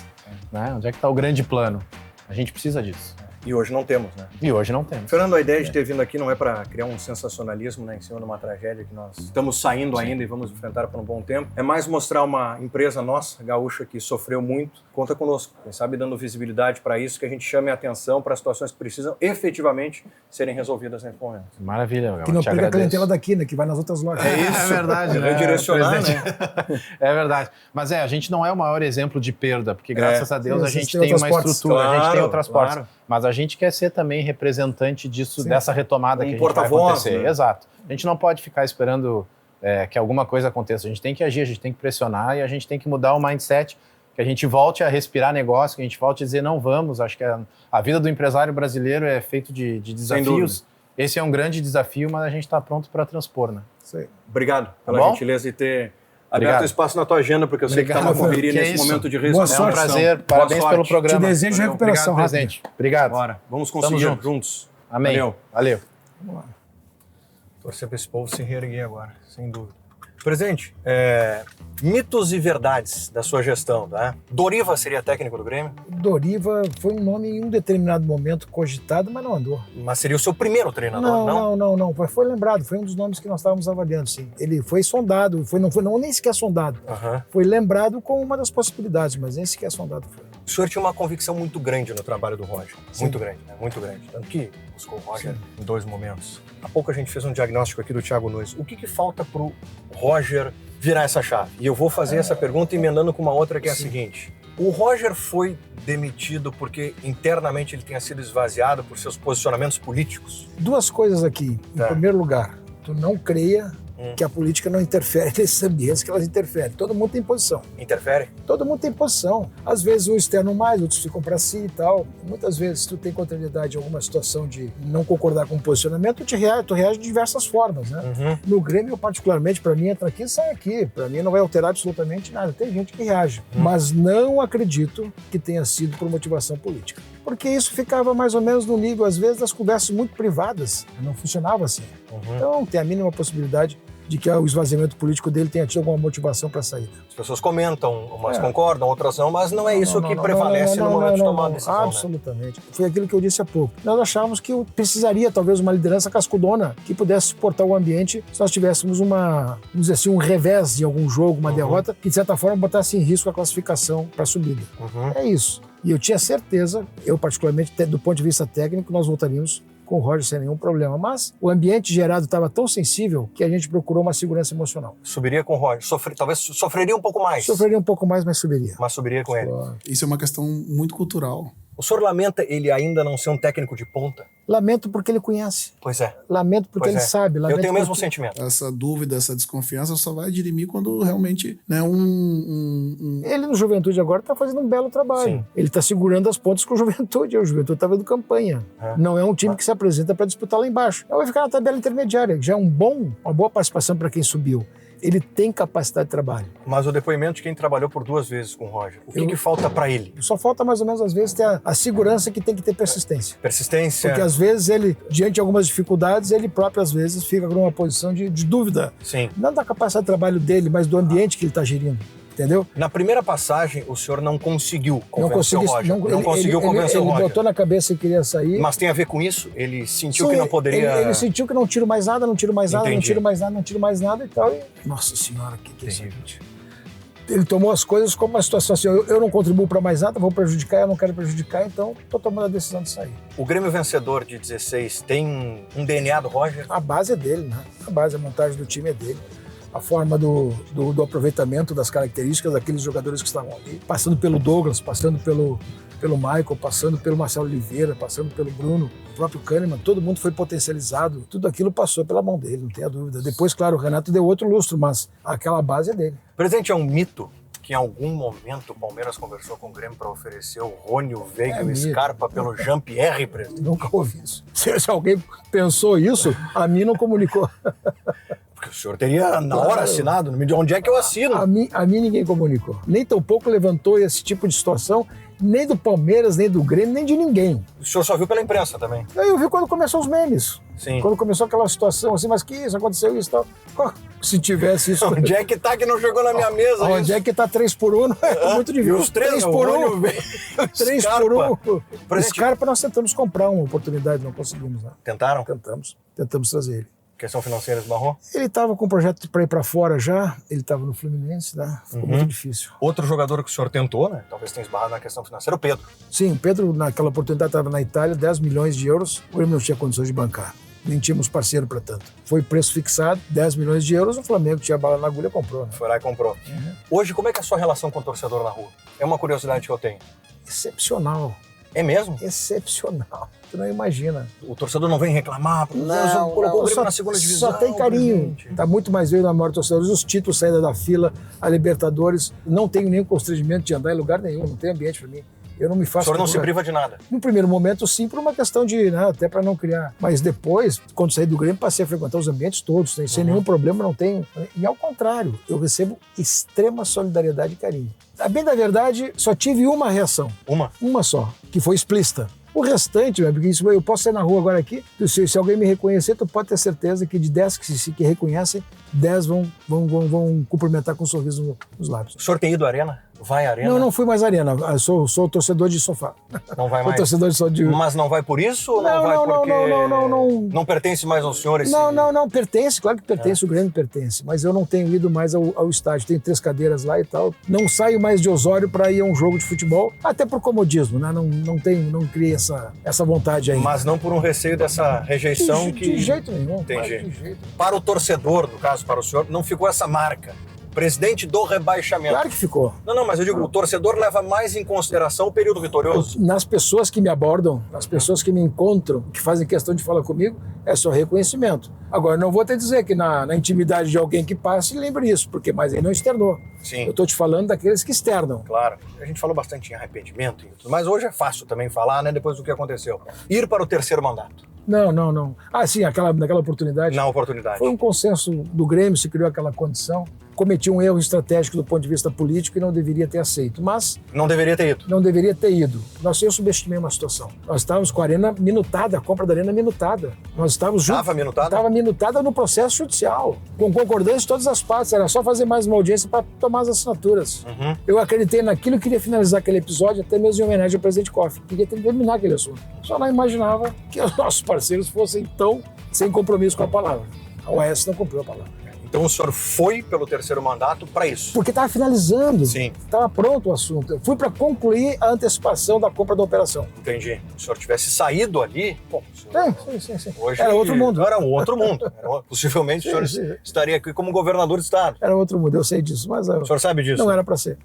Né? Onde é que está o grande plano? A gente precisa disso. E hoje não temos, né? E hoje não temos. Fernando, a ideia de ter vindo aqui não é para criar um sensacionalismo, né, em cima de uma tragédia que nós estamos saindo ainda e vamos enfrentar por um bom tempo. É mais mostrar uma empresa nossa, gaúcha, que sofreu muito. Conta conosco. Quem sabe dando visibilidade para isso, que a gente chame a atenção para situações que precisam efetivamente serem resolvidas nesse momento. Maravilha, Gabriel. Que não pega a clientela daqui, né? Que vai nas outras lojas. É isso. É verdade, né? Redirecionar, né? É verdade. Mas a gente não é o maior exemplo de perda, porque graças a Deus a gente tem uma estrutura, a gente tem outras portas. Mas a gente quer ser também representante disso, dessa retomada que a gente vai acontecer. Né? Exato. A gente não pode ficar esperando que alguma coisa aconteça. A gente tem que agir, a gente tem que pressionar e a gente tem que mudar o mindset, que a gente volte a respirar negócio, que a gente volte a dizer não vamos. Acho que a vida do empresário brasileiro é feito de desafios. Esse é um grande desafio, mas a gente está pronto para transpor, né? Sei. Obrigado pela gentileza de ter aberto espaço na tua agenda, porque eu sei que está uma correria nesse momento de reestrução. É um prazer, parabéns pelo programa. Te desejo recuperação rápida. Presidente. Obrigado. Bora, vamos conseguir juntos. Amém. Valeu. Vamos lá. Torcer para esse povo se reerguer agora, sem dúvida. Presidente, mitos e verdades da sua gestão, tá? Doriva seria técnico do Grêmio? Doriva foi um nome em um determinado momento cogitado, mas não andou. Mas seria o seu primeiro treinador, não? Não. Foi lembrado, foi um dos nomes que nós estávamos avaliando, sim. Ele foi sondado, não nem sequer sondado. Foi lembrado como uma das possibilidades, mas nem sequer sondado foi. O senhor tinha uma convicção muito grande no trabalho do Roger. Sim. Muito grande, né? Muito grande. Tanto que buscou o Roger em 2 momentos. Há pouco a gente fez um diagnóstico aqui do Thiago Nunes. O que falta pro Roger virar essa chave? E eu vou fazer essa pergunta emendando com uma outra que é a seguinte. O Roger foi demitido porque internamente ele tenha sido esvaziado por seus posicionamentos políticos? 2 coisas aqui. Em primeiro lugar, tu não creia que a política não interfere nesses ambientes que elas interferem. Todo mundo tem posição. Interfere? Todo mundo tem posição. Às vezes um externo mais, outros ficam para si e tal. Muitas vezes tu tem contrariedade em alguma situação de não concordar com o posicionamento, tu reage de diversas formas, né? No Grêmio, eu particularmente, para mim, entra aqui e sai aqui. Para mim não vai alterar absolutamente nada. Tem gente que reage. Mas não acredito que tenha sido por motivação política. Porque isso ficava mais ou menos no nível, às vezes, das conversas muito privadas. Não funcionava assim. Então, tem a mínima possibilidade de que o esvaziamento político dele tenha tido alguma motivação para a saída. As pessoas comentam, umas concordam, outras não, mas não é isso que prevalece no momento de tomar a decisão. Absolutamente. Né? Foi aquilo que eu disse há pouco. Nós achávamos que precisaria, talvez, uma liderança cascudona que pudesse suportar o ambiente se nós tivéssemos vamos dizer assim, um revés de algum jogo, uma derrota, que de certa forma botasse em risco a classificação para a subida. É isso. E eu tinha certeza, eu particularmente, do ponto de vista técnico, nós voltaríamos com o Roger sem nenhum problema. Mas o ambiente gerado estava tão sensível que a gente procurou uma segurança emocional. Subiria com o Roger? Talvez sofreria um pouco mais? Sofreria um pouco mais, mas subiria. Mas subiria com ele. Isso é uma questão muito cultural. O senhor lamenta ele ainda não ser um técnico de ponta? Lamento porque ele conhece. Pois é. Lamento porque ele sabe. Eu tenho o mesmo sentimento. Essa dúvida, essa desconfiança só vai dirimir quando realmente, né, Ele no Juventude agora está fazendo um belo trabalho. Sim. Ele está segurando as pontas com o Juventude. O Juventude está fazendo campanha. Não é um time que se apresenta para disputar lá embaixo. Ele vai ficar na tabela intermediária. Já é uma boa participação para quem subiu. Ele tem capacidade de trabalho. Mas o depoimento de quem trabalhou por 2 vezes com o Roger, o que falta para ele? Só falta mais ou menos, às vezes, ter a segurança que tem que ter persistência. Persistência. Porque às vezes ele, diante de algumas dificuldades, ele próprio às vezes fica numa posição de dúvida. Sim. Não da capacidade de trabalho dele, mas do ambiente que ele está gerindo. Entendeu? Na primeira passagem, o senhor não conseguiu convencer o Roger. Não conseguiu convencer o Roger. Ele botou na cabeça que queria sair. Mas tem a ver com isso? Ele sentiu que não poderia... Ele sentiu que não tiro mais nada, não tiro mais nada, não tiro mais nada, não tiro mais nada e tal. E... Nossa Senhora, que é isso, gente? Ele tomou as coisas como uma situação assim, eu não contribuo para mais nada, vou prejudicar, eu não quero prejudicar, então estou tomando a decisão de sair. O Grêmio vencedor de 16 tem um DNA do Roger? A base é dele, né? A base, a montagem do time é dele. A forma do aproveitamento das características daqueles jogadores que estavam ali, passando pelo Douglas, passando pelo Michael, passando pelo Marcelo Oliveira, passando pelo Bruno, o próprio Kahneman, todo mundo foi potencializado, tudo aquilo passou pela mão dele, não tenha dúvida. Depois, claro, o Renato deu outro lustro, mas aquela base é dele. Presidente, é um mito que em algum momento o Palmeiras conversou com o Grêmio para oferecer o Rony, o Veiga e o Scarpa pelo Jean-Pierre, presidente? Nunca ouvi isso. Se alguém pensou isso, a mim não comunicou. Porque o senhor teria na hora assinado. Onde é que eu assino? A mim ninguém comunicou. Nem tampouco levantou esse tipo de situação, nem do Palmeiras, nem do Grêmio, nem de ninguém. O senhor só viu pela imprensa também? Eu vi quando começou os memes. Sim. Quando começou aquela situação assim, mas que isso, aconteceu isso e tal. Se tivesse isso... Onde é que tá que não chegou na minha mesa? Onde é que tá 3x1? É muito difícil. E os 3x1? 3x1. Scarpa nós tentamos comprar uma oportunidade, não conseguimos. Né? Tentaram? Tentamos trazer ele. Questão financeira esbarrou? Ele estava com um projeto para ir para fora já, ele estava no Fluminense, né? Ficou muito difícil. Outro jogador que o senhor tentou, né? Talvez tenha esbarrado na questão financeira, o Pedro. Sim, o Pedro, naquela oportunidade, estava na Itália, 10 milhões de euros, o Grêmio não tinha condições de bancar. Nem tínhamos parceiro para tanto. Foi preço fixado, 10 milhões de euros, o Flamengo tinha bala na agulha, comprou. Né? Foi lá e comprou. Hoje, como é que é a sua relação com o torcedor na rua? É uma curiosidade que eu tenho. Excepcional. É mesmo? Excepcional. Tu não imagina. O torcedor não vem reclamar? Não, colocou o Grêmio na segunda divisão. Só tem carinho. Tá muito mais veio na maior torcedores. Os títulos, saída da fila, a Libertadores. Não tenho nenhum constrangimento de andar em lugar nenhum. Não tem ambiente para mim. Eu não me faço... O senhor não se priva de nada? No primeiro momento, sim, por uma questão de... Né, até para não criar... Mas depois, quando saí do Grêmio, passei a frequentar os ambientes todos. Sem nenhum problema, não tenho... E ao contrário, eu recebo extrema solidariedade e carinho. A bem da verdade, só tive uma reação. Uma? Uma só, que foi explícita. O restante, porque isso, eu posso sair na rua agora aqui, se alguém me reconhecer, tu pode ter certeza que de 10 que reconhecem, 10 vão cumprimentar com um sorriso nos lábios. O senhor tem ido à arena? Vai à arena? Não fui mais à arena. Eu sou torcedor de sofá. Não vai mais? Torcedor de... Mas não vai por isso ou não vai porque... Não. Não pertence mais ao senhor esse... Não. Pertence, claro que pertence, o Grêmio pertence. Mas eu não tenho ido mais ao estádio. Tenho 3 cadeiras lá e tal. Não saio mais de Osório para ir a um jogo de futebol, até por comodismo, né? Não criei essa vontade aí. Mas não por um receio dessa rejeição de jeito nenhum. Entendi. Para o torcedor, no caso, para o senhor, não ficou essa marca. Presidente do rebaixamento. Claro que ficou. Não, mas eu digo, o torcedor leva mais em consideração o período vitorioso. Nas pessoas que me abordam, nas pessoas que me encontram, que fazem questão de falar comigo, é só reconhecimento. Agora, não vou até dizer que na intimidade de alguém que passe, lembre isso, porque mais ele não externou. Sim. Eu estou te falando daqueles que externam. Claro. A gente falou bastante em arrependimento, mas hoje é fácil também falar, né, depois do que aconteceu. Ir para o terceiro mandato. Não. Ah, sim, naquela oportunidade. Na oportunidade. Foi um consenso do Grêmio, se criou aquela condição. Cometi um erro estratégico do ponto de vista político e não deveria ter aceito, mas... Não deveria ter ido? Não deveria ter ido. Eu subestimei uma situação. Nós estávamos com a arena minutada, a compra da arena minutada. Nós estávamos juntos. Estava minutada? Estava minutada no processo judicial, com concordância de todas as partes. Era só fazer mais uma audiência para tomar as assinaturas. Eu acreditei naquilo e queria finalizar aquele episódio, até mesmo em homenagem ao presidente Koff. Queria terminar aquele assunto. Só não imaginava que os nossos parceiros fossem tão sem compromisso com a palavra. A OAS não cumpriu a palavra. Então o senhor foi pelo terceiro mandato para isso? Porque estava finalizando. Sim. Estava pronto o assunto. Eu fui para concluir a antecipação da compra da operação. Entendi. Se o senhor tivesse saído ali... Bom, sim. Hoje era outro mundo. Era um outro mundo. Possivelmente o senhor estaria aqui como governador do estado. Era outro mundo, eu sei disso. Mas o senhor sabe disso? Não era para ser.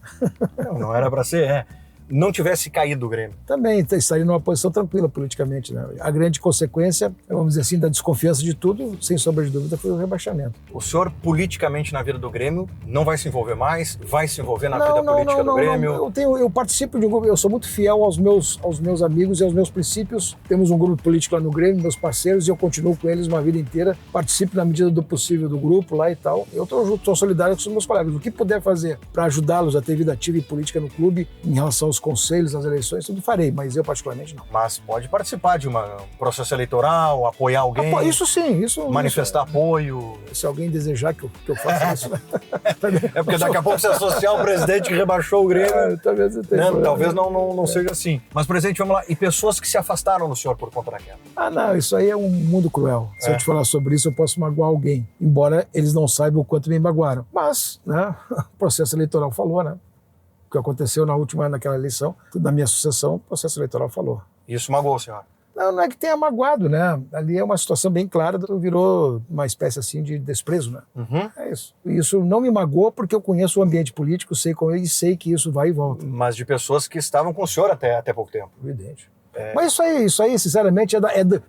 Não era para ser, não tivesse caído o Grêmio. Também estaria numa posição tranquila politicamente, né? A grande consequência, vamos dizer assim, da desconfiança de tudo, sem sombra de dúvida, foi o rebaixamento. O senhor, politicamente na vida do Grêmio, não vai se envolver mais? Vai se envolver na vida política do Grêmio? Eu participo de um grupo, eu sou muito fiel aos meus amigos e aos meus princípios. Temos um grupo político lá no Grêmio, meus parceiros, e eu continuo com eles uma vida inteira. Participo na medida do possível do grupo lá e tal. Eu estou solidário com os meus colegas. O que puder fazer para ajudá-los a ter vida ativa e política no clube, em relação aos conselhos, às eleições, tudo farei, mas eu particularmente não. Mas pode participar de um processo eleitoral, apoiar alguém? Isso sim, isso. Manifestar apoio? Se alguém desejar que eu faça isso, né? É porque daqui a pouco se associar ao presidente que rebaixou o Grêmio. Talvez talvez não seja assim. Mas, presidente, vamos lá. E pessoas que se afastaram do senhor por conta daquela? Não, isso aí é um mundo cruel. Se eu te falar sobre isso, eu posso magoar alguém, embora eles não saibam o quanto me magoaram. Mas, né, o processo eleitoral falou, né? O que aconteceu naquela eleição, na minha sucessão, o processo eleitoral falou. Isso magoou o senhor? Não é que tenha magoado, né? Ali é uma situação bem clara, virou uma espécie assim de desprezo, né? É isso. Isso não me magoou porque eu conheço o ambiente político, sei como ele e sei que isso vai e volta. Mas de pessoas que estavam com o senhor até pouco tempo. Evidente. Mas isso aí, sinceramente,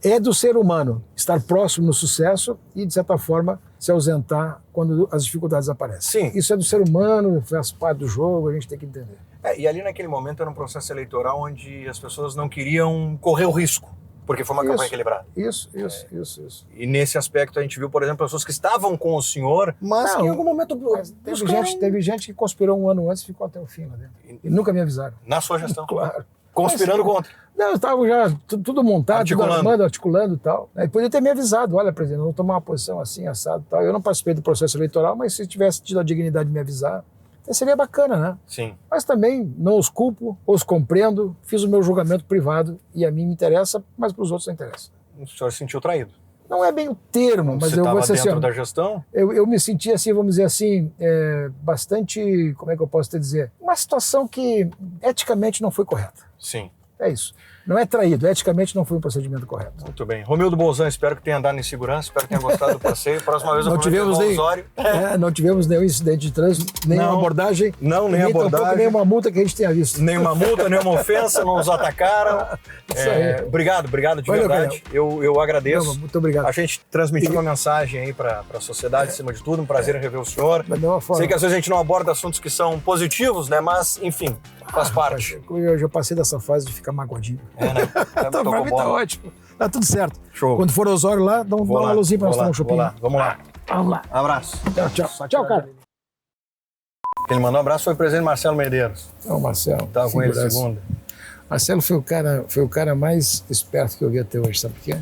é do ser humano. Estar próximo no sucesso e, de certa forma, se ausentar quando as dificuldades aparecem. Sim. Isso é do ser humano, faz parte do jogo, a gente tem que entender. E ali naquele momento era um processo eleitoral onde as pessoas não queriam correr o risco. Porque foi uma campanha equilibrada. Isso. E nesse aspecto a gente viu, por exemplo, pessoas que estavam com o senhor, mas que em algum momento teve gente que conspirou um ano antes e ficou até o fim lá dentro. E nunca me avisaram. Na sua gestão? Claro. Conspirando contra? Não, eu estava já tudo montado, articulando e tal. Aí podia ter me avisado, olha, presidente, eu vou tomar uma posição assim, assado e tal. Eu não participei do processo eleitoral, mas se tivesse tido a dignidade de me avisar, seria bacana, né? Sim. Mas também não os culpo, os compreendo, fiz o meu julgamento privado e a mim me interessa, mas para os outros não interessa. O senhor se sentiu traído? Não é bem o termo, mas eu vou dizer assim... Você estava dentro da gestão? Eu me senti assim, vamos dizer assim, bastante, como é que eu posso te dizer? Uma situação que eticamente não foi correta. Sim. É isso. Não é traído, eticamente não foi um procedimento correto. Muito bem. Romildo Bolzan, espero que tenha andado em segurança, espero que tenha gostado do passeio. Próxima vez eu não tivemos nenhum incidente de trânsito, nem uma abordagem. Não, nem abordagem. Nem uma multa que a gente tenha visto. Nenhuma multa, nenhuma ofensa, não nos atacaram. Obrigado de verdade. Eu agradeço. Não, muito obrigado. A gente transmitiu uma mensagem aí para a sociedade, acima de tudo. Um prazer em rever o senhor. Sei que às vezes a gente não aborda assuntos que são positivos, né? Mas, enfim, faz parte. Eu já passei dessa fase de ficar magoadinho. Né? Pra mim tá ótimo. Tá tudo certo. Show. Quando for Osório lá, dá uma luzinha pra nós tomar um chupinho. Vamos lá. Abraço. Tchau, cara. Quem mandou um abraço foi o presidente Marcelo Medeiros. Não, Marcelo. Tava com ele segunda. Marcelo foi o cara mais esperto que eu vi até hoje, sabe por quê?